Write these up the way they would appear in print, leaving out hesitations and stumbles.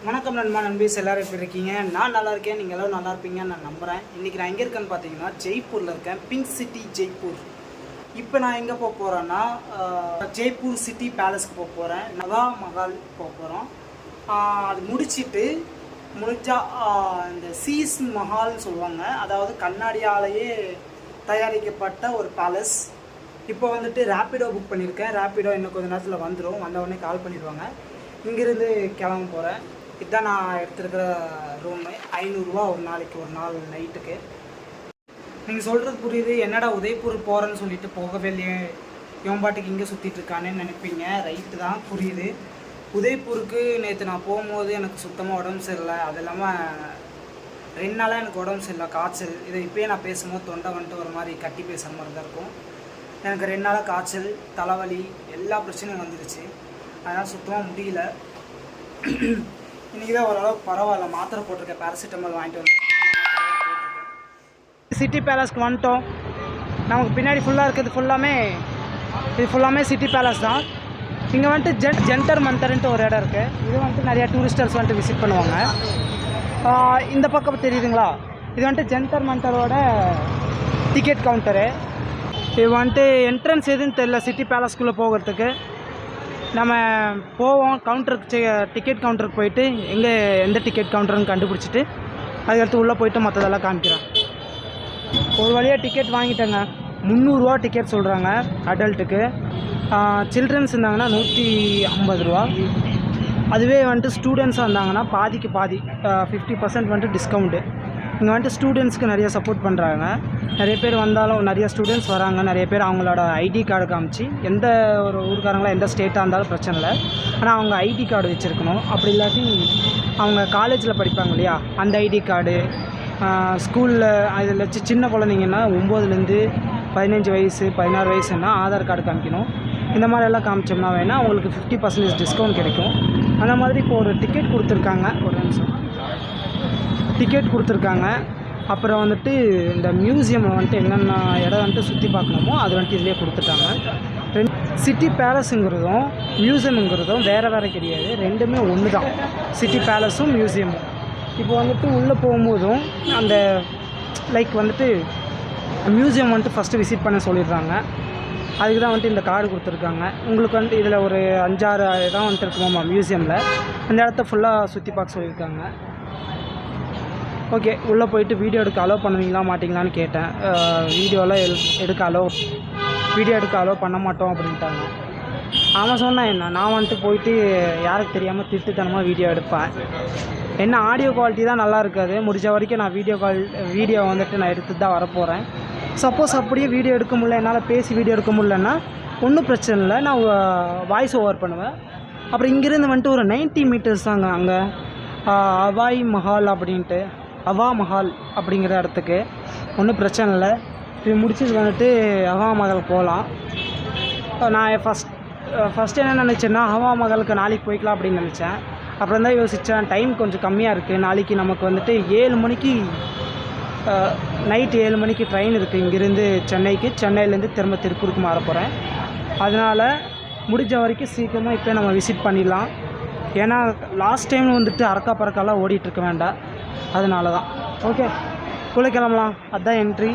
வணக்கம் நண்பா நண்பீஸ் எல்லோரும் எப்படி இருக்கீங்க? நான் நல்லா இருக்கேன், நீங்கள் எல்லோரும் நல்லா இருப்பீங்கன்னு நான் நம்புகிறேன். இன்றைக்கி நான் எங்கே இருக்கேன்னு பார்த்தீங்கன்னா ஜெய்ப்பூரில் இருக்கேன், பிங்க் சிட்டி ஜெய்ப்பூர். இப்போ நான் எங்கே போக போகிறேன்னா ஜெய்ப்பூர் சிட்டி பேலஸ்க்கு போக போகிறேன், நவா மஹால் போக போகிறோம். அது முடிஞ்சால் இந்த சீஸ் மஹால்னு சொல்லுவாங்க, அதாவது கண்ணாடியாலேயே தயாரிக்கப்பட்ட ஒரு பேலஸ். இப்போ வந்துட்டு ரேப்பிடோ புக் பண்ணியிருக்கேன். ரேப்பிடோ இன்னும் கொஞ்சம் நேரத்தில் வந்துடும், வந்தவுடனே கால் பண்ணிடுவாங்க. இங்கேருந்து கிளம்ப போகிறேன். இதுதான் நான் எடுத்துருக்கிற ரூமு. 500 ரூபா ஒரு நாளைக்கு, ஒரு நாள் நைட்டுக்கு. நீங்கள் சொல்கிறது புரியுது, என்னடா உதய்பூர் போகிறேன்னு சொல்லிட்டு போகவே இல்லையே, இவன்பாட்டுக்கு இங்கே சுற்றிட்டு இருக்கானேன்னு நினைப்பீங்க. ரைட்டு தான், புரியுது. உதய்பூருக்கு நேற்று நான் போகும்போது எனக்கு சுத்தமாக உடம்பு சரியில்லை. அது இல்லாமல் 2 நாளாக எனக்கு உடம்பு சரியில்லை, காய்ச்சல். இதை இப்போயே நான் பேசும்போது தொண்டை வந்துட்டு ஒரு மாதிரி கட்டி பேசுகிற மாதிரி தான் இருக்கும். எனக்கு 2 நாளாக காய்ச்சல், தலைவலி, எல்லா பிரச்சனையும் வந்துடுச்சு. அதனால் சுத்தமாக முடியல. இன்றைக்கி தான் ஓரளவுக்கு பரவாயில்ல, மாத்திரை போட்டிருக்கேன், பேராசிட்டமால் வாங்கிட்டு வந்தேன். சிட்டி பேலஸ்க்கு வந்துட்டோம். நமக்கு பின்னாடி ஃபுல்லாக இருக்கிறது ஃபுல்லாமே சிட்டி பேலஸ் தான். இங்கே வந்துட்டு ஜென்டர் மந்தர்ன்ட்டு ஒரு இடம் இருக்குது. இது வந்துட்டு நிறையா டூரிஸ்டர்ஸ் வந்துட்டு விசிட் பண்ணுவாங்க. இந்த பக்கம் தெரியுதுங்களா, இது வந்துட்டு ஜென்டர் மந்தரோட டிக்கெட் கவுண்டரு. இது வந்துட்டு என்ட்ரன்ஸ் எதுன்னு தெரியல சிட்டி பேலஸ்குள்ளே போகிறதுக்கு. நம்ம போவோம் கவுண்டருக்கு, டிக்கெட் கவுண்டருக்கு போயிட்டு எந்த டிக்கெட் கவுண்டர்னு கண்டுபிடிச்சிட்டு அதுக்கடுத்து உள்ளே போயிட்டு மற்றதெல்லாம் காமிக்கிறேன். ஒரு வழியாக டிக்கெட் வாங்கிட்டேங்க. 300 ரூபா டிக்கெட் சொல்கிறாங்க அடல்ட்டுக்கு. சில்ட்ரன்ஸ் இருந்தாங்கன்னா 150 ரூபா. அதுவே வந்துட்டு ஸ்டூடெண்ட்ஸாக இருந்தாங்கன்னா பாதிக்கு பாதி 50% வந்துட்டு டிஸ்கவுண்ட்டு. இங்கே வந்துட்டு ஸ்டூடெண்ட்ஸ்க்கு நிறைய சப்போர்ட் பண்ணுறாங்க. நிறைய பேர் வந்தாலும் நிறைய ஸ்டூடெண்ட்ஸ் வராங்க. நிறைய பேர் அவங்களோட ஐடி கார்டு காமிச்சு, எந்த ஒரு ஊருக்காரங்களா எந்த ஸ்டேட்டாக இருந்தாலும் பிரச்சனை இல்லை, ஆனால் அவங்க ஐடி கார்டு வச்சுருக்கணும். அப்படி இல்லாட்டி அவங்க காலேஜில் படிப்பாங்க இல்லையா, அந்த ஐடி கார்டு, ஸ்கூலில் அதில் வச்சு சின்ன குழந்தைங்கன்னா 9லேருந்து 15 வயசு 16 வயசுன்னா ஆதார் கார்டு காமிக்கணும். இந்த மாதிரி எல்லாம் காமிச்சோம்னா வேணால் அவங்களுக்கு 50% டிஸ்கவுண்ட் கிடைக்கும். அந்த மாதிரி இப்போ ஒரு டிக்கெட் கொடுத்துருக்காங்க. ஒரு நிமிஷம், டிக்கெட் கொடுத்துருக்காங்க. அப்புறம் வந்துட்டு இந்த மியூசியமில் வந்துட்டு என்னென்ன இடம் வந்துட்டு சுற்றி பார்க்கணுமோ அது வந்துட்டு இதிலே கொடுத்துட்டாங்க. சிட்டி பேலஸுங்கிறதும் மியூசியமுங்கிறதும் வேறு கிடையாது, ரெண்டுமே ஒன்று தான், சிட்டி பேலஸும் மியூசியமும். இப்போ வந்துட்டு உள்ளே போகும்போதும் அந்த வந்துட்டு மியூசியம் வந்துட்டு ஃபஸ்ட்டு விசிட் பண்ண சொல்லிடுறாங்க. அதுக்கு தான் வந்துட்டு இந்த கார்டு கொடுத்துருக்காங்க. உங்களுக்கு வந்துட்டு இதில் ஒரு 5-6 இடம் வந்துட்டு இருக்குமாம்மா மியூசியமில். அந்த இடத்த ஃபுல்லாக சுற்றி பார்க்க சொல்லியிருக்காங்க. ஓகே, உள்ளே போயிட்டு வீடியோ எடுக்க அலோவ் பண்ணுவீங்களா மாட்டிங்களான்னு கேட்டேன். வீடியோ எடுக்க அலோவ் பண்ண மாட்டோம் அப்படின்ட்டாங்க. அவன் சொன்னேன் என்ன, நான் வந்துட்டு போயிட்டு யாருக்கு தெரியாமல் திருட்டுத்தனமாக வீடியோ எடுப்பேன். என்ன ஆடியோ குவாலிட்டி தான் நல்லா இருக்காது. முடிஞ்ச வரைக்கும் நான் வீடியோ வந்துட்டு நான் எடுத்து தான் வரப்போகிறேன். சப்போஸ் அப்படியே வீடியோ எடுக்க முடியல, என்னால் பேசி வீடியோ எடுக்க முடியலன்னா ஒன்றும் பிரச்சனை இல்லை, நான் வாய்ஸ் ஓவர் பண்ணுவேன். அப்புறம் இங்கேருந்து வந்துட்டு ஒரு 90 மீட்டர்ஸ் தாங்க அங்கே அவா மஹால் அப்படிங்கிற இடத்துக்கு. ஒன்றும் பிரச்சனை இல்லை. இது முடிச்சுட்டு வந்துட்டு அவா மஹால் போகலாம். நான் ஃபஸ்ட்டு என்ன நினச்சேன்னா ஹவா மஹாலுக்கு நாளைக்கு போய்க்கலாம் அப்படின்னு நினச்சேன். அப்புறம் தான் யோசித்தேன், டைம் கொஞ்சம் கம்மியாக இருக்குது. நாளைக்கு நமக்கு வந்துட்டு 7 மணிக்கு நைட்டு 7 மணிக்கு ட்ரெயின் இருக்குது இங்கேருந்து சென்னைக்கு. சென்னையிலேருந்து திரும்ப திருப்பூருக்கு மாற போகிறேன். அதனால் முடிஞ்ச வரைக்கும் சீக்கிரமாக இப்போ நம்ம விசிட் பண்ணிடலாம். ஏன்னா லாஸ்ட் டைம் வந்துட்டு அறக்கா பறக்காலாம் ஓடிட்டுருக்க வேண்டாம், அதனால தான். ஓகே, குள்ளே கிளம்பலாம். அதுதான் என்ட்ரி.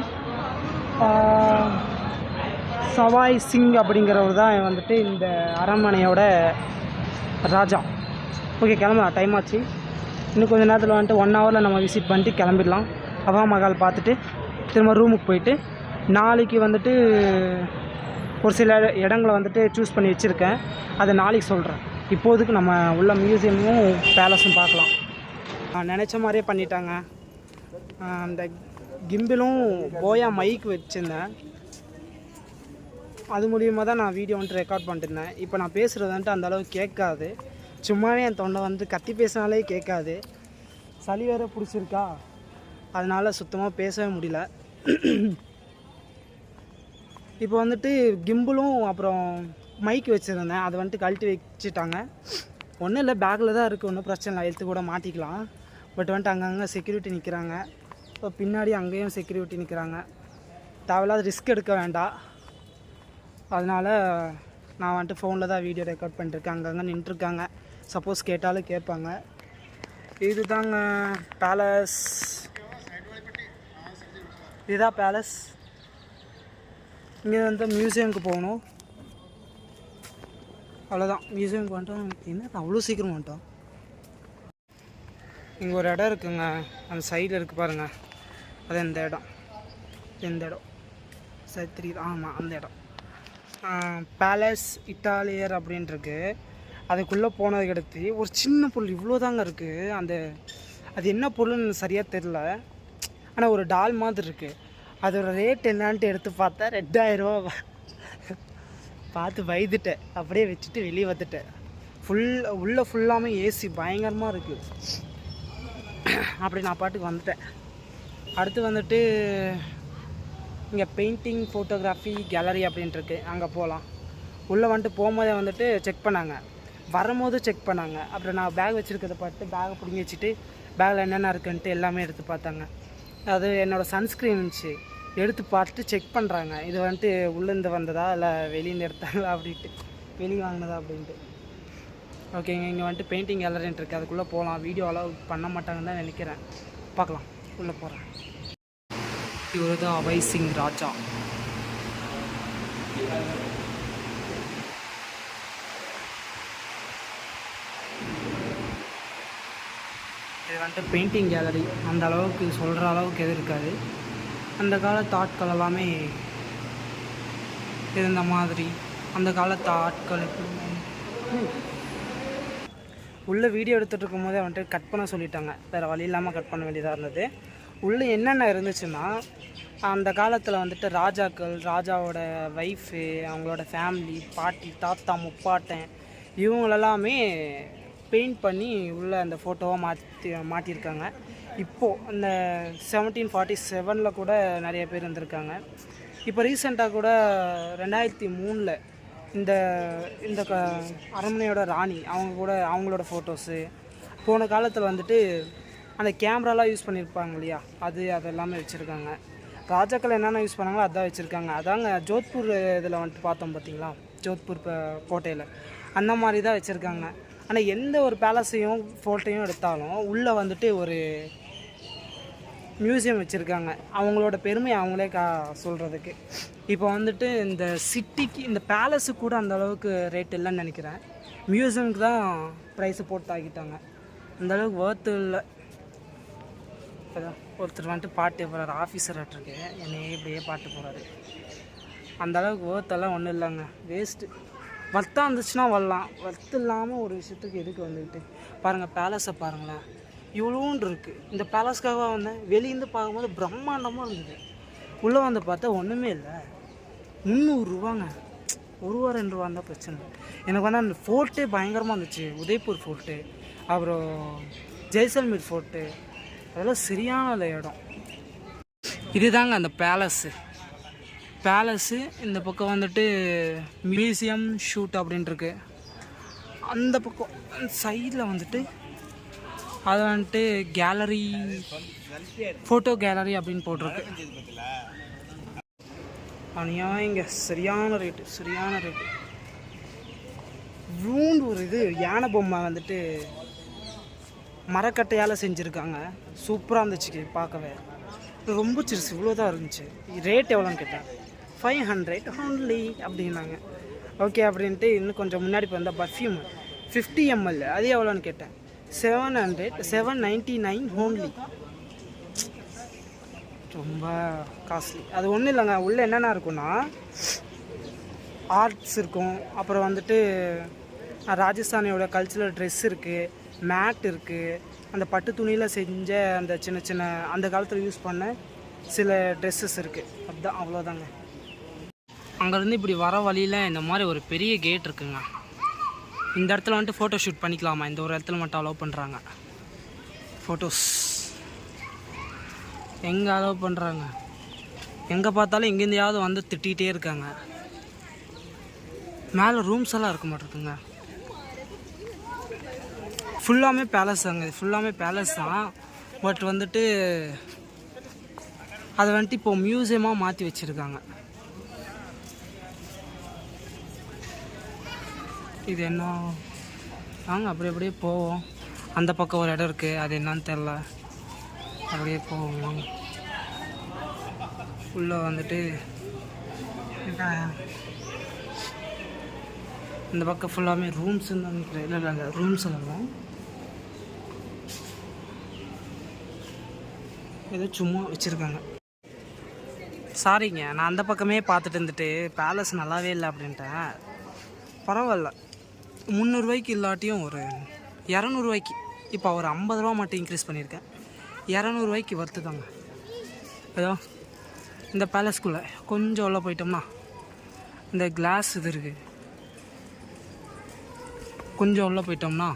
சவாய் சிங் அப்படிங்கிறவர் தான் வந்துட்டு இந்த அரண்மனையோட ராஜா. ஓகே, கிளம்பலாம், டைம் ஆச்சு. இன்னும் கொஞ்சம் நேரத்தில் வந்துட்டு 1 ஹவரில் நம்ம விசிட் பண்ணிட்டு கிளம்பிடலாம். ஹவா மஹால் பார்த்துட்டு திரும்ப ரூமுக்கு போயிட்டு நாளைக்கு வந்துட்டு ஒரு சில இடங்களை வந்துட்டு சூஸ் பண்ணி வச்சுருக்கேன், அதை நாளைக்கு சொல்கிறேன். இப்போதுக்கு நம்ம உள்ள மியூசியமும் பேலஸும் பார்க்கலாம். நினச்ச மாதிரியே பண்ணிட்டாங்க. அந்த கிம்பிலும் போயா மைக் வச்சுருந்தேன், அது மூலியமாக தான் நான் வீடியோ வந்துட்டு ரெக்கார்ட் பண்ணிட்டுருந்தேன். இப்போ நான் பேசுகிறது வந்துட்டு அந்தளவுக்கு கேட்காது, சும்மாவே என் தொண்டை வந்து கத்தி பேசினாலே கேட்காது. சளி வேறு பிடிச்சிருக்கா, அதனால் சுத்தமாக பேசவே முடியல. இப்போ வந்துட்டு கிம்பிளும் அப்புறம் மைக் வச்சுருந்தேன், அதை வந்துட்டு கழட்டி வச்சுட்டாங்க. ஒன்றும் இல்லை, பேக்கில் தான் இருக்குது, ஒன்றும் பிரச்சனை இல்லை, எடுத்து கூட மாட்டிக்கலாம். பட் வந்துட்டு அங்கங்கே செக்யூரிட்டி நிற்கிறாங்க. இப்போ பின்னாடி அங்கேயும் செக்யூரிட்டி நிற்கிறாங்க. தேவையில்லாத ரிஸ்க் எடுக்க வேண்டாம், அதனால் நான் வந்துட்டு ஃபோனில் தான் வீடியோ ரெக்கார்ட் பண்ணிட்டுருக்கேன். அங்கங்கே நின்றுருக்காங்க, சப்போஸ் கேட்டாலும் கேட்பாங்க. இதுதாங்க பேலஸ். இதுதான் பேலஸ். இங்கே வந்து மியூசியமுக்கு போகணும். அவ்வளோதான், மியூசியமுக்கு வந்துட்டோம். என்ன அவ்வளோ சீக்கிரம் வந்துட்டோம். இங்கே ஒரு இடம் இருக்குங்க, அந்த சைடில் இருக்குது பாருங்கள். அது இந்த இடம், சரி தெரியுது. ஆமாம், அந்த இடம் பேலஸ் இட்டாலியர் அப்படின்ட்டுருக்கு. அதுக்குள்ளே போனதுக்கு அடுத்து ஒரு சின்ன பொருள் இவ்வளோ தாங்க இருக்குது. அது என்ன பொருள்னு சரியாக தெரில. ஆனால் ஒரு டால் மாதிரி இருக்குது. அதோட ரேட் என்னான்ட்டு எடுத்து பார்த்தா 2000 ரூபா. பார்த்து பயந்துட்டேன், அப்படியே வச்சுட்டு வெளியே வந்துட்டேன். உள்ளே ஃபுல்லாமே ஏசி பயங்கரமாக இருக்குது. அப்படி நான் பாட்டுக்கு வந்துட்டேன். அடுத்து வந்துட்டு இங்கே பெயிண்டிங் ஃபோட்டோகிராஃபி கேலரி அப்படின்ட்டுருக்கு, அங்கே போகலாம். உள்ளே வந்துட்டு போகும்போதே வந்துட்டு செக் பண்ணாங்க, வரும்போது செக் பண்ணாங்க. அப்புறம் நான் பேக் வச்சுருக்கிறத பார்த்து பேக்கை பிடிங்கி வச்சுட்டு பேக்கில் என்னென்ன இருக்குன்ட்டு எல்லாமே எடுத்து பார்த்தாங்க. அது என்னோடய சன்ஸ்க்ரீன் இருந்துச்சு, எடுத்து பார்த்துட்டு செக் பண்ணுறாங்க. இது வந்துட்டு உள்ளேருந்து வந்ததா இல்லை வெளியேருந்து எடுத்தாங்களா அப்படின்ட்டு, வெளியே வாங்கினதா அப்படின்ட்டு. ஓகேங்க, இங்கே வந்துட்டு பெயிண்டிங் கேலரின்ட்டு இருக்குது, அதுக்குள்ளே போகலாம். வீடியோ அலோவ் பண்ண மாட்டாங்கன்னு தான் நினைக்கிறேன். பார்க்கலாம், உள்ளே போகிறேன். இவர் தான் அபய் சிங் ராஜா. இது வந்துட்டு பெயிண்டிங் கேலரி. அந்த அளவுக்கு சொல்கிற அளவுக்கு எது இருக்காது. அந்த காலத்து ஆட்கள் எல்லாமே இருந்த மாதிரி, அந்த காலத்து ஆட்கள் உள்ளே வீடியோ எடுத்துகிட்டு இருக்கும் போதே வந்துட்டு கட் பண்ண சொல்லிட்டாங்க. வேறு வழி இல்லாமல் கட் பண்ண வேண்டியதாக இருந்தது. உள்ளே என்னென்ன இருந்துச்சுன்னா, அந்த காலத்தில் வந்துட்டு ராஜாக்கள், ராஜாவோட ஒய்ஃபு, அவங்களோட ஃபேமிலி, பாட்டி, தாத்தா, முப்பாட்டன், இவங்களெல்லாமே பெயிண்ட் பண்ணி உள்ளே அந்த ஃபோட்டோவாக மாட்டியிருக்காங்க. இப்போது அந்த 1747 கூட நிறைய பேர் இருந்திருக்காங்க. இப்போ ரீசெண்டாக கூட 2003 இந்த இந்த அரண்மனையோட ராணி அவங்க கூட அவங்களோட ஃபோட்டோஸு, போன காலத்தில் வந்துட்டு அந்த கேமராலாம் யூஸ் பண்ணியிருப்பாங்க இல்லையா, அதெல்லாமே வச்சுருக்காங்க. ராஜாக்கள் என்னென்ன யூஸ் பண்ணாங்களோ அதான் வச்சுருக்காங்க. அதாங்க ஜோத்பூர் இதில் வந்துட்டு பார்த்தோம் பார்த்தீங்களா, ஜோத்பூர் கோட்டையில் அந்த மாதிரி தான் வச்சுருக்காங்க. ஆனால் எந்த ஒரு பேலஸையும் ஃபோட்டோயும் எடுத்தாலும் உள்ளே வந்துட்டு ஒரு மியூசியம் வச்சுருக்காங்க, அவங்களோட பெருமையை அவங்களே சொல்கிறதுக்கு. இப்போ வந்துட்டு இந்த சிட்டிக்கு, இந்த பேலஸுக்கு கூட அந்த அளவுக்கு ரேட் இல்லைன்னு நினைக்கிறேன். மியூசியமுக்கு தான் ப்ரைஸு போட்டு ஆகிட்டாங்க. அந்தளவுக்கு ஒர்த்து இல்லை. இப்போதான் ஒருத்தர் வந்துட்டு பாட்டு போகிறார், ஆஃபீஸர் ஆகிட்டுருக்கு, என்னையே இப்படியே பாட்டு போகிறாரு. அந்தளவுக்கு ஒர்த்தெல்லாம் ஒன்றும் இல்லைங்க, வேஸ்ட்டு. வர்த்தாக இருந்துச்சுன்னா வரலாம், வர்த்து இல்லாமல் ஒரு விஷயத்துக்கு எதுக்கு வந்துக்கிட்டு. பாருங்கள், பேலஸை பாருங்களேன், இவ்வளோன்னு இருக்குது. இந்த பேலஸ்க்காக வந்தேன், வெளியேருந்து பார்க்கும்போது பிரம்மாண்டமாக இருந்தது. உள்ளே வந்து பார்த்தா ஒன்றுமே இல்லை. 300 ரூபாங்க. 1 ரூபா 2 ரூபா இருந்தால் பிரச்சனை. எனக்கு வந்து அந்த ஃபோர்ட்டே பயங்கரமாக இருந்துச்சு. உதய்பூர் ஃபோர்ட்டு, அப்புறம் ஜெய்சல்மீர் ஃபோர்ட்டு, அதெல்லாம் சரியான இடம். இதுதாங்க அந்த பேலஸு. இந்த பக்கம் வந்துட்டு மியூசியம் ஷூட் அப்படின்ட்டுருக்கு. அந்த பக்கம் சைடில் வந்துட்டு அது வந்துட்டு கேலரி, ஃபோட்டோ கேலரி அப்படின்னு போட்டிருக்கு. ஆனால் இங்கே சரியான ரேட்டு. ரூண்டு ஒரு இது யானை பொம்மை வந்துட்டு மரக்கட்டையால் செஞ்சுருக்காங்க. சூப்பராக இருந்துச்சு பார்க்கவே. ரொம்ப சிறுசு, இவ்வளோதான் இருந்துச்சு. ரேட் எவ்வளோன்னு கேட்டேன். 500 only அப்படின்னாங்க. ஓகே அப்படின்ட்டு இன்னும் கொஞ்சம் முன்னாடி இப்போ வந்தால் பர்ஃப்யூம் 50 ml, அது எவ்வளோன்னு கேட்டேன். 799 only. ரொம்ப காஸ்ட்லி. அது ஒன்றும் இல்லைங்க, உள்ளே என்னென்ன இருக்குன்னா ஆர்ட்ஸ் இருக்கும், அப்புறம் வந்துட்டு ராஜஸ்தானியோட கல்ச்சுரல் ட்ரெஸ் இருக்குது, மேட் இருக்குது, அந்த பட்டு துணியில் செஞ்ச அந்த சின்ன அந்த காலத்தில் யூஸ் பண்ண சில ட்ரெஸ்ஸஸ் இருக்குது. அதுதான், அவ்வளோதாங்க. அங்கேருந்து இப்படி வர வழியில் இந்த மாதிரி ஒரு பெரிய கேட் இருக்குங்க. இந்த இடத்துல வந்துட்டு ஃபோட்டோ ஷூட் பண்ணிக்கலாமா, இந்த ஒரு இடத்துல மட்டும் அலோவ் பண்ணுறாங்க. ஃபோட்டோஸ் எங்கே அலோவ் பண்ணுறாங்க, எங்கே பார்த்தாலும் எங்கேருந்தையாவது வந்து திட்டிகிட்டே இருக்காங்க. மேலே ரூம்ஸ் எல்லாம் இருக்க மாட்டேங்குங்க. ஃபுல்லாமே பேலஸ் தாங்க, ஃபுல்லாமே பேலஸ் தான். பட் வந்துட்டு அதை வந்துட்டு இப்போது மியூசியமாக மாற்றி வச்சுருக்காங்க. இது என்ன, நாங்கள் அப்படியே போவோம். அந்த பக்கம் ஒரு இடம் இருக்குது, அது என்னன்னு தெரில. அப்படியே போவோம். உள்ளே வந்துட்டு இந்த பக்கம் ஃபுல்லாமே ரூம்ஸுன்னு நினைக்கிறேன். இல்லை ரூம்ஸ் எல்லாம் ஏதோ சும்மா வச்சுருக்காங்க. சாரிங்க, நான் அந்த பக்கமே பார்த்துட்டு இருந்துட்டு பேலஸ் நல்லாவே இல்லை அப்படின்ட்டேன். பரவாயில்ல, 300 ரூபாய்க்கு இல்லாட்டியும் ஒரு 200 ரூபாய்க்கு, இப்போ ஒரு 50 ரூபா மட்டும் இன்க்ரீஸ் பண்ணியிருக்கேன். 200 ரூபாய்க்கு வர்த்து தாங்க. ஏதோ இந்த பேலஸ்குள்ளே கொஞ்சம் உள்ள போயிட்டோம்னா இந்த கிளாஸ் இது இருக்குது. கொஞ்சம் உள்ளே போயிட்டோம்னா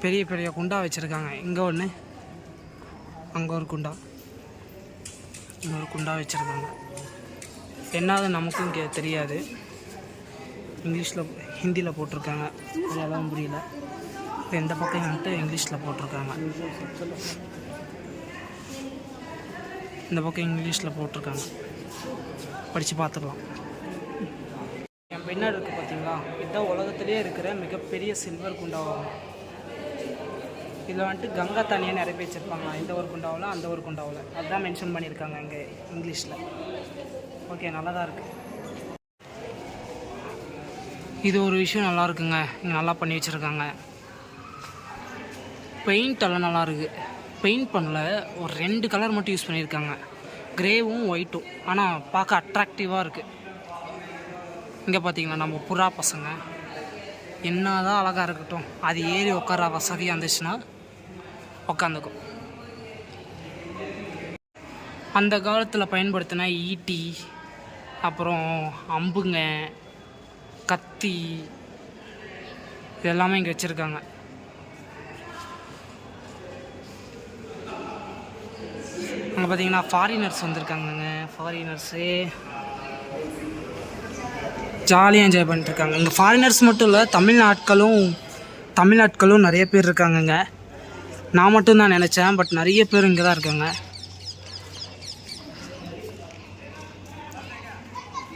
பெரிய பெரிய குண்டா வச்சுருக்காங்க. இங்கே ஒன்று, அங்கே ஒரு குண்டா, இன்னொரு குண்டா வச்சுருக்காங்க. என்னது நமக்கும் தெரியாது. இங்கிலீஷில் ஹிந்தியில் போட்டிருக்காங்க, அதெல்லாம் புரியல. இப்போ எந்த பக்கம் வந்துட்டு இங்கிலீஷில் போட்டிருக்காங்க, இந்த பக்கம் இங்கிலீஷில் போட்டிருக்காங்க. படித்து பார்த்துக்கலாம். என் பின்னாடி இருக்குது பார்த்தீங்களா, இதுதான் உலகத்துலேயே இருக்கிற மிகப்பெரிய சில்வர் குண்டாவாகும். இதில் வந்துட்டு கங்கா தண்ணியை நிறைய பேர் வச்சுருப்பாங்க. இந்த ஒரு குண்டாவில் அந்த ஒரு குண்டாவில் அதுதான் மென்ஷன் பண்ணியிருக்காங்க இங்கே இங்கிலீஷில். ஓகே, நல்லா தான் இருக்குது. இது ஒரு விஷயம் நல்லா இருக்குங்க, இங்கே நல்லா பண்ணி வச்சுருக்காங்க. பெயிண்ட் எல்லாம் நல்லா இருக்குது. பெயிண்ட் பண்ணல, ஒரு 2 கலர் மட்டும் யூஸ் பண்ணியிருக்காங்க, கிரேவும் ஒயிட்டும். ஆனால் பார்க்க அட்ராக்டிவாக இருக்குது. இங்கே பார்த்தீங்கன்னா நம்ம புறா பசங்க என்ன தான் அழகாக இருக்கட்டும், அது ஏறி உட்கார வசதியாக இருந்துச்சுன்னா உட்காந்துக்கும். அந்த காலத்தில் பயன்படுத்தின ஈட்டி, அப்புறம் அம்புங்க, கத்தி, இதெல்லாமே இங்கே வச்சுருக்காங்க. அங்கே பார்த்தீங்கன்னா ஃபாரினர்ஸ் வந்திருக்காங்கங்க. ஃபாரினர்ஸு ஜாலியாக என்ஜாய் பண்ணிட்டுருக்காங்க. இங்கே ஃபாரினர்ஸ் மட்டும் இல்லை, தமிழ்நாட்களும் நிறைய பேர் இருக்காங்கங்க. நான் மட்டும்தான் நினச்சேன், பட் நிறைய பேர் இங்கே தான் இருக்காங்க.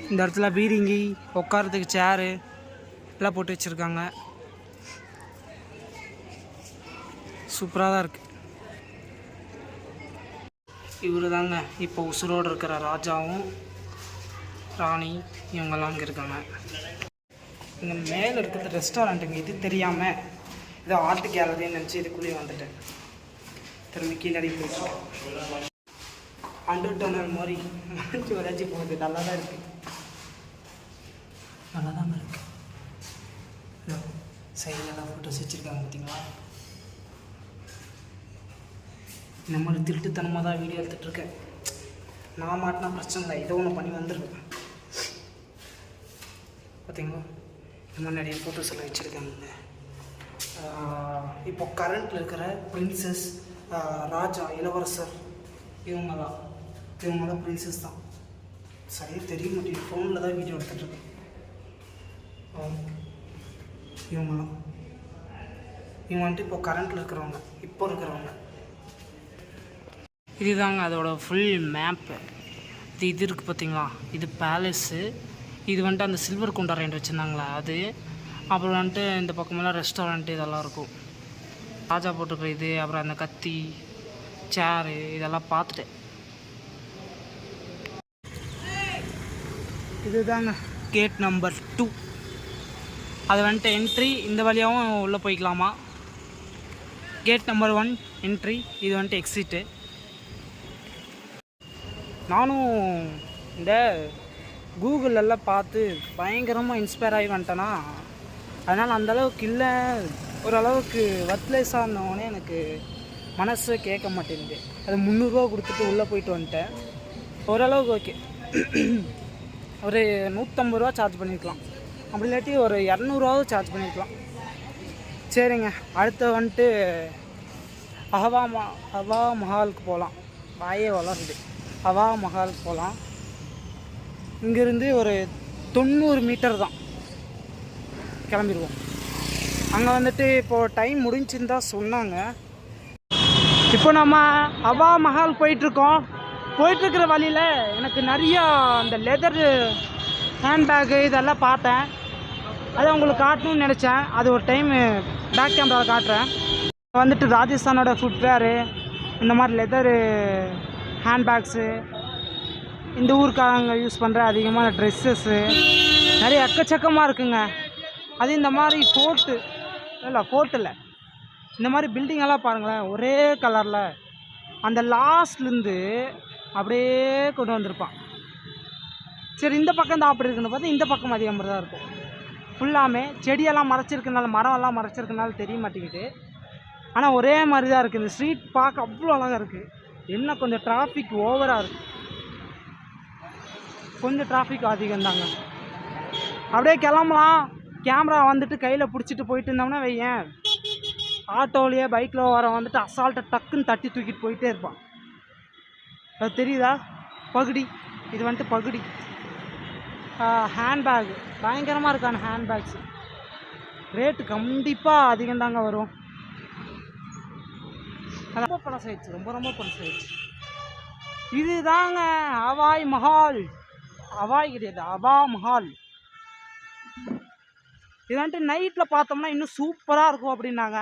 இந்த இடத்துல பீரிங்கி, உட்காரத்துக்கு சேரு எல்லாம் போட்டு வச்சுருக்காங்க. சூப்பராக தான் இருக்குது. இவரு தாங்க இப்போ உசுரோடு இருக்கிற ராஜாவும் ராணி, இவங்கெல்லாம் இங்கே இருக்காங்க. இங்கே மேலே இருக்கிறது ரெஸ்டாரண்ட்டுங்க. இது தெரியாமல் இது ஆர்ட் கேலரின்னு நினச்சி இதுக்குள்ளேயே வந்துட்டேன். திரும்பி கீழே போயிட்டு அண்டர் டனல் மாதிரி மறைஞ்சி வரைஞ்சி போகுது. நல்லா தான் இருக்குது, நல்லா தான் இருக்குது. சைடில் ஃபோட்டோஸ் வச்சுருக்காங்க பார்த்தீங்களா. இந்த மாதிரி திருட்டுத்தனமாக தான் வீடியோ எடுத்துகிட்ருக்கேன். நான் மாட்டினா பிரச்சனை இல்லை, இதை ஒன்று பண்ணி வந்துருக்கேன். பார்த்தீங்களா, இந்த மாதிரி நிறைய ஃபோட்டோஸ் எல்லாம் வச்சுருக்காங்க. இப்போ கரண்ட்டில் இருக்கிற பிரின்சஸ், ராஜா, இளவரசர், இவங்க தான் பிரின்சஸ் தான். சரியாக தெரிய மாட்டேங்குது, ஃபோனில் தான் வீடியோ எடுத்துகிட்ருக்கேன். இவங்க வந்துட்டு இப்போ கரண்ட்டில் இருக்கிறவங்க, இப்போ இருக்கிறவங்க. இதுதாங்க அதோட ஃபுல் மேப்பு. இது இருக்குது பார்த்தீங்களா, இது பேலஸு. இது வந்துட்டு அந்த சில்வர் குண்டா ரெண்டு வச்சுருந்தாங்களா அது. அப்புறம் வந்துட்டு இந்த பக்கமெல்லாம் ரெஸ்டாரண்ட்டு இதெல்லாம் இருக்கும். ராஜா போட்டிருக்கிற இது, அப்புறம் அந்த கத்தி, சேரு இதெல்லாம் பார்த்துட்டேன். இதுதாங்க கேட் நம்பர் 2. அது வந்துட்டு என்ட்ரி, இந்த வழியாகவும் உள்ளே போய்க்கலாமா. கேட் நம்பர் 1 என்ட்ரி, இது வந்துட்டு எக்ஸிட்டு. நானும் இந்த கூகுளெல்லாம் பார்த்து பயங்கரமாக இன்ஸ்பயர் ஆகி வந்துட்டேன்னா, அதனால் அந்தளவுக்கு இல்லை, ஓரளவுக்கு ஒர்த்லெஸ்ஸாக இருந்தவொடனே எனக்கு மனசு கேட்க மாட்டேங்குது. அது 300 ரூபா கொடுத்துட்டு உள்ளே போயிட்டு வந்துட்டேன். ஓரளவுக்கு ஓகே. ஒரு 150 ரூபா சார்ஜ் பண்ணியிருக்கலாம், அப்படி இல்லாட்டி ஒரு 200 சார்ஜ் பண்ணியிருக்கலாம். சரிங்க, அடுத்து வந்துட்டு ஹவா மஹாலுக்கு போகலாம். வாயே வளருது. ஹவா மஹாலுக்கு போகலாம். இங்கேருந்து ஒரு 90 மீட்டர் தான், கிளம்பிடுவோம். அங்கே வந்துட்டு இப்போது டைம் முடிஞ்சுன்னு தான் சொன்னாங்க. இப்போ நம்ம ஹவா மஹால் போயிட்டுருக்கோம். போயிட்டுருக்கிற வழியில் எனக்கு நிறையா அந்த லெதர் ஹேண்ட்பேக்கு இதெல்லாம் பார்த்தேன். அதை உங்களுக்கு காட்டணும்னு நினச்சேன். அது ஒரு டைம் பேக் கேமராவில் காட்டுறேன். வந்துட்டு ராஜஸ்தானோட ஃபுட்வேரு, இந்த மாதிரி லெதரு ஹேண்ட்பேக்ஸு, இந்த ஊருக்காரங்க யூஸ் பண்ணுற அதிகமான ட்ரெஸ்ஸஸ்ஸு நிறைய எக்கச்சக்கமாக இருக்குங்க. அது இந்த மாதிரி ஃபோர்ட்டில் இந்த மாதிரி பில்டிங்கெல்லாம் பாருங்களேன், ஒரே கலரில் அந்த லாஸ்ட்லேருந்து அப்படியே கொண்டு வந்திருப்பான். சரி, இந்த பக்கம் தான் அப்படி இருக்குன்னு பார்த்தா இந்த பக்கம் அதே மாதிரி தான் இருக்கும். ஃபுல்லாமே செடியெல்லாம் மறைச்சிருக்கனால, மரம்லாம் மறைச்சிருக்கனால தெரிய மாட்டேங்குது. ஆனால் ஒரே மாதிரி தான் இருக்குது. இந்த ஸ்ட்ரீட் பார்க்க அவ்வளோ அழகாக இருக்குது. என்ன கொஞ்சம் டிராஃபிக் ஓவராக இருக்குது, கொஞ்சம் டிராஃபிக் அதிகம்தாங்க. அப்படியே கிளம்பலாம். கேமரா வந்துட்டு கையில் பிடிச்சிட்டு போயிட்டு இருந்தோம்னா வையேன், ஆட்டோலையே பைக்கில் வர வந்துட்டு அசால்ட்டை டக்குன்னு தட்டி தூக்கிட்டு போயிட்டே இருப்பான். அது தெரியுதா? பகுடி, இது வந்துட்டு பகுடி. ஹேண்ட்பேக் பயங்கரமாக இருக்கான ஹேண்ட்பேக்ஸு. ரேட்டு கண்டிப்பாக அதிகம்தாங்க வரும். ரொம்ப பழசாயிடுச்சு, ரொம்ப ரொம்ப பழசாயிடுச்சு. இது தாங்க ஹவாய் மஹால். ஹவாய் கிடையாது, ஹவா மஹால். இது வந்துட்டு நைட்டில் பார்த்தோம்னா இன்னும் சூப்பராக இருக்கும் அப்படின்னாங்க.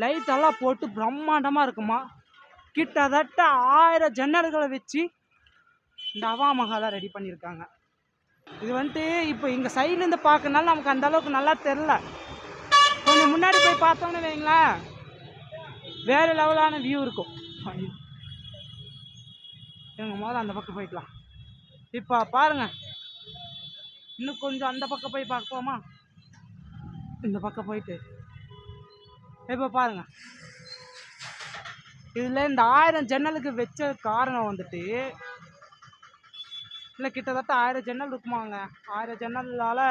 லைட்டெல்லாம் போட்டு பிரம்மாண்டமாக இருக்குமா. கிட்டத்தட்ட 1000 ஜன்னல்களை வச்சு இந்த ஹவா மஹாலை ரெடி பண்ணியிருக்காங்க. இது வந்துட்டு இப்போ இங்கே சைட்லேருந்து பார்க்கறனால நமக்கு அந்த அளவுக்கு நல்லா தெரில. கொஞ்சம் முன்னாடி போய் பார்த்தோம்னு வைங்களேன், வேறு லெவலான வியூ இருக்கும். எங்கள் முதல்ல அந்த பக்கம் போய்க்கலாம். இப்போ பாருங்கள், இன்னும் கொஞ்சம் அந்த பக்கம் போய் பார்ப்போமா? இந்த பக்கம் போயிட்டு இப்போ பாருங்கள், இதில் இந்த 1000 ஜன்னலுக்கு வச்ச காரணம் வந்துட்டு, இல்லை கிட்டத்தட்ட 1000 ஜன்னல் இருக்குமாங்க. 1000 ஜன்னலால்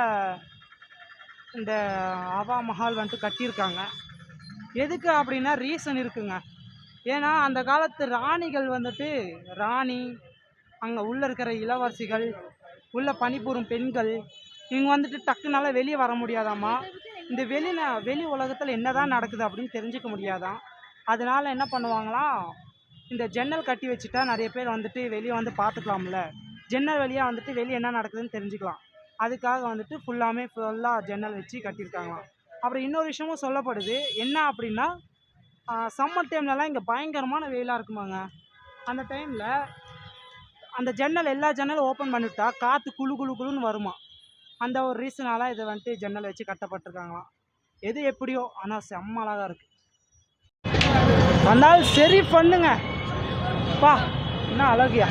இந்த ஹவா மஹால் வந்துட்டு கட்டியிருக்காங்க. எதுக்கு அப்படின்னா ரீசன் இருக்குங்க. ஏன்னா அந்த காலத்து ராணிகள் வந்துட்டு, ராணி, அங்கே உள்ளே இருக்கிற இளவரசிகள், உள்ளே பணிபுரியும் பெண்கள், இவங்க வந்துட்டு டக்குனால வெளியே வர முடியாதாம்மா. இந்த வெளி உலகத்தில் என்ன தான் நடக்குது அப்படின்னு தெரிஞ்சிக்க முடியாதான். அதனால் என்ன பண்ணுவாங்களாம், இந்த ஜன்னல் கட்டி வச்சுட்டா நிறைய பேர் வந்துட்டு வெளியே வந்து பார்த்துக்கலாம்ல, ஜன்னல் வழியாக வந்துட்டு வெளியே என்ன நடக்குதுன்னு தெரிஞ்சுக்கலாம். அதுக்காக வந்துட்டு ஃபுல்லாக ஜன்னல் வச்சு கட்டியிருக்காங்களாம். அப்புறம் இன்னொரு விஷயமும் சொல்லப்படுது. என்ன அப்படின்னா, சம்மர் டைம்லலாம் இங்கே பயங்கரமான வெயிலாக இருக்குமாங்க. அந்த டைமில் அந்த எல்லா ஜன்னலும் ஓப்பன் பண்ணிவிட்டா காற்று குளுன்னு வருமா. அந்த ஒரு ரீசனால் இதை வந்துட்டு ஜன்னல் வச்சு கட்டப்பட்டிருக்காங்களாம். எது எப்படியோ, ஆனால் செம்ம அழகாக இருக்குது. வந்தாலும் சரி பண்ணுங்க பா, என்ன அழகியா.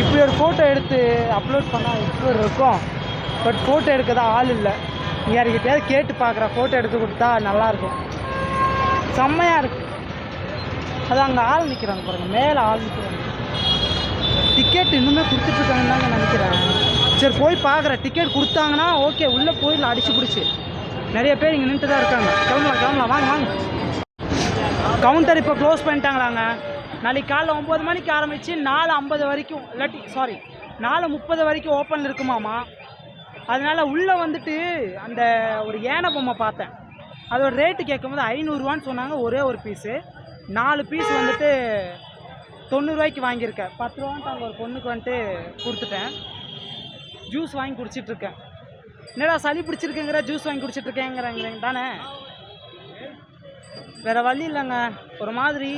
இப்படி ஒரு ஃபோட்டோ எடுத்து அப்லோட் பண்ணால் எப்படி இருக்கும். பட் ஃபோட்டோ எடுக்க தான் ஆள் இல்லை. யாருக்கிட்டையாவது கேட்டு பார்க்குற, ஃபோட்டோ எடுத்து கொடுத்தா நல்லாயிருக்கும். செம்மையாக இருக்குது. அது அங்கே ஆள் நிற்கிறாங்க பாருங்கள், மேலே ஆள் நிற்கிறாங்க. டிக்கெட் இன்னுமே கொடுத்துட்ருக்காங்கன்னு தாங்க நினைக்கிறேன். சரி போய் பார்க்குறேன். டிக்கெட் கொடுத்தாங்கன்னா ஓகே, உள்ளே போயிடலாம் அடிச்சு பிடிச்சி. நிறைய பேர் இங்கே நின்றுட்டு தான் இருக்காங்க. கிளம்பலாம் வாங்க. கவுண்டர் இப்போ க்ளோஸ் பண்ணிட்டாங்களாங்க. நாளைக்கு காலைல 9 மணிக்கு ஆரம்பித்து 4:50 வரைக்கும், இல்லாட்டி 4:30 வரைக்கும் ஓப்பன் இருக்குமாம்மா. அதனால் உள்ளே வந்துட்டு அந்த ஒரு யானை பொம்மை பார்த்தேன். அதோட ரேட்டு கேட்கும்போது 500 ரூபான்னு சொன்னாங்க. ஒரே ஒரு பீஸு. 4 பீஸ் வந்துட்டு 90 ரூபாய்க்கு வாங்கியிருக்கேன். 10 ரூபான்ட்டு அங்கே ஒரு பொண்ணுக்கு வந்துட்டு கொடுத்துட்டேன். ஜூஸ் வாங்கி குடிச்சிட்ருக்கேன். என்னடா சளி பிடிச்சிருக்குங்கிற, ஜூஸ் வாங்கி குடிச்சிட்ருக்கேங்கிறாங்க தானே. வேறு வழி இல்லைங்க. ஒரு மாதிரி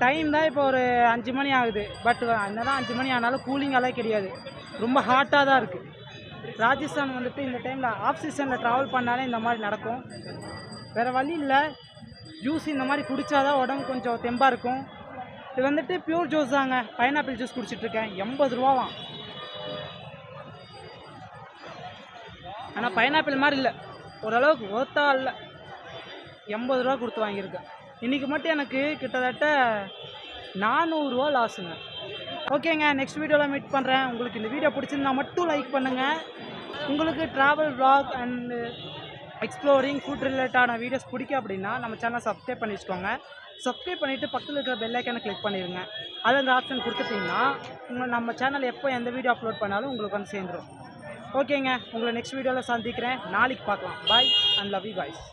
டைம் தான் இப்போ ஒரு 5 மணி ஆகுது. பட் என்னதான் 5 மணி ஆனாலும் கூலிங்காலாம் கிடையாது, ரொம்ப ஹாட்டாக தான் இருக்குது. ராஜஸ்தான் வந்துட்டு இந்த டைமில் ஆஃப் சீசனில் ட்ராவல் பண்ணாலே இந்த மாதிரி நடக்கும். வேறு வழி இல்லை. ஜூஸ் இந்த மாதிரி குடித்தாதான் உடம்பு கொஞ்சம் தெம்பாக இருக்கும். இது வந்துட்டு பியூர் ஜூஸ் தாங்க. பைனாப்பிள் ஜூஸ் குடிச்சிட்ருக்கேன். 80 ரூபாவாம். ஆனால் பைனாப்பிள் மாதிரி இல்லை, ஓரளவுக்கு ஒர்த்தா இல்லை. 80 ரூபா கொடுத்து வாங்கியிருக்கேன். இன்றைக்கி மட்டும் எனக்கு கிட்டத்தட்ட 400 ரூபா லாஸுங்க. ஓகேங்க, நெக்ஸ்ட் வீடியோவில் மீட் பண்ணுறேன். உங்களுக்கு இந்த வீடியோ பிடிச்சிருந்தா மட்டும் லைக் பண்ணுங்கள். உங்களுக்கு travel vlog and exploring food ரிலேட்டான வீடியோஸ் பிடிக்கும் அப்படின்னா நம்ம சேனலை சப்ஸ்கிரைப் பண்ணி வச்சுக்கோங்க. சப்ஸ்கிரைப் பண்ணிவிட்டு பக்கத்தில் இருக்கிற பெல் ஐக்கானை கிளிக் பண்ணிடுங்க. அதில் அந்த ஆப்ஷன் கொடுத்துட்டிங்கன்னா நம்ம சேனல் எப்போ எந்த வீடியோ அப்லோட் பண்ணாலும் உங்களுக்கு வந்து சேர்ந்துடும். ஓகேங்க, உங்களை நெக்ஸ்ட் வீடியோவில் சந்திக்கிறேன். நாளைக்கு பார்க்கலாம். பாய் அண்ட் லவ் யூ காய்ஸ்.